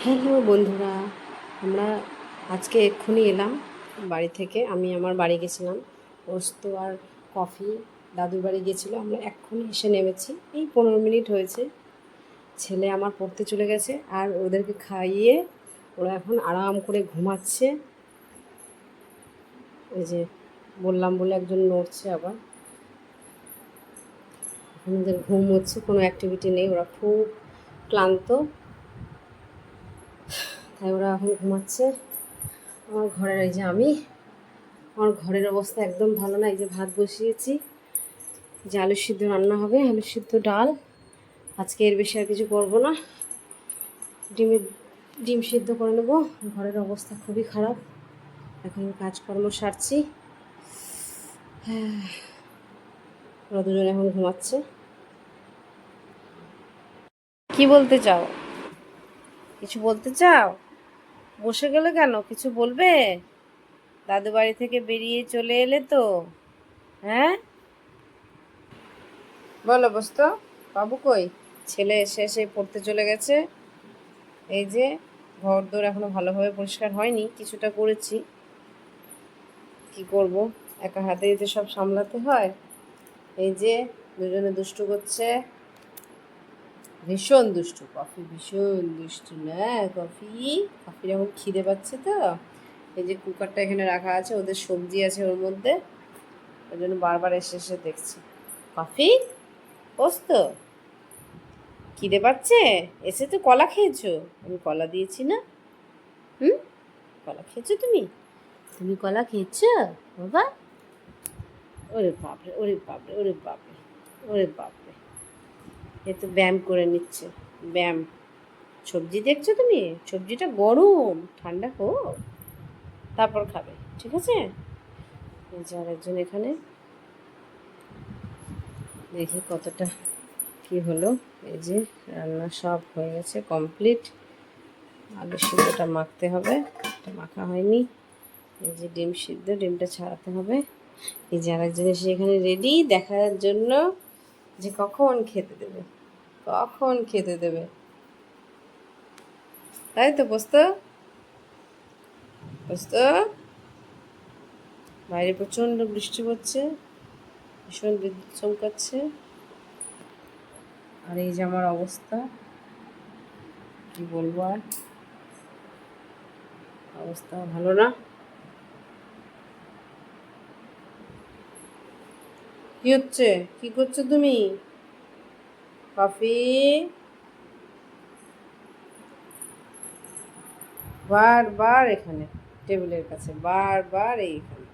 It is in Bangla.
হ্যালো বন্ধুরা, আমরা আজকে এক্ষুনি এলাম বাড়ি থেকে। আমি আমার বাড়ি গেছিলাম, পোস্ত আর কফি দাদুর বাড়ি গেছিলো। আমরা এক্ষুনি এসে নেমেছি, এই 15 মিনিট হয়েছে। ছেলে আমার পড়তে চলে গেছে আর ওদেরকে খাইয়ে ওরা এখন আরাম করে ঘুমাচ্ছে। এই যে বললাম বলে একজন নড়ছে আবার। এখন ওদের ঘুম হচ্ছে, কোনো অ্যাক্টিভিটি নেই, ওরা খুব ক্লান্ত, তাই ওরা এখন ঘুমাচ্ছে। আমার ঘরের এই যে আমার ঘরের অবস্থা একদম ভালো না। এই যে ভাত বসিয়েছি, যে আলু সিদ্ধ রান্না হবে, আলু সিদ্ধ ডাল। আজকে এর বেশি আর কিছু করবো না, ডিম সিদ্ধ করে নেবো। ঘরের অবস্থা খুবই খারাপ, এখন কাজকর্ম সারছি। হ্যাঁ, ওরা দুজন এখন ঘুমাচ্ছে। কি বলতে চাও? কিছু বলতে চাও? বসে গেলে কেন? কিছু বলবে? দাদু বাড়ি থেকে বেরিয়ে চলে এলে তো, হ্যাঁ? বলো বসতো। বাবু কই? ছেলে এসে এসে পড়তে চলে গেছে। এই যে ঘর দোর এখনো ভালোভাবে পরিষ্কার হয়নি, কিছুটা করেছি। কি করব, একা হাতেই তো সব সামলাতে হয়। এই যে দুজনে দুষ্টু করছে, ভীষণ দুষ্টু। কফি ভীষণ দুষ্টু না? কফির এখন খিদে পাচ্ছে তো। এই যে কুকারটা এখানে রাখা আছে, ওদের সবজি আছে ওর মধ্যে, ওই জন্য বারবার এসে এসে দেখছি। কফি, পোস্ত, খিদে পাচ্ছে? এসে তো কলা খেয়েছো, আমি কলা দিয়েছি না? হুম, কলা খেয়েছো তুমি? তুমি কলা খেয়েছো বাবা? ওরে বাপরে, ওরে বাপরে, ওরে বাপরে, ওরে বাপরে, এ তো ব্যায়াম করে নিচ্ছে, ব্যায়াম। সবজি দেখছো তুমি? সবজিটা গরম, ঠান্ডা হোক তারপর খাবে, ঠিক আছে? এই যে আরেকজন এখানে, দেখি কতটা কি হলো। এই যে রান্না সব হয়ে গেছে, কমপ্লিট। আলু সিদ্ধটা মাখতে হবে, এটা মাখা হয়নি। এই যে ডিম সিদ্ধ, ডিমটা ছাড়াতে হবে। এই যে আরেকজন এসে এখানে রেডি দেখার জন্য যে কখন খেতে দেবে, কখন খেতে দেবে। তাই তো পোস্ত, পোস্ত। বাইরে প্রচণ্ড বৃষ্টি পড়ছে, ভীষণ বিদ্যুৎ চমকাচ্ছে। আর এই যে আমার অবস্থা, কি বলবো আর, অবস্থা ভালো না। কি হচ্ছে? কি করছো তুমি? কফি, বারবার এখানে টেবিলের কাছে, বারবার এইখানে।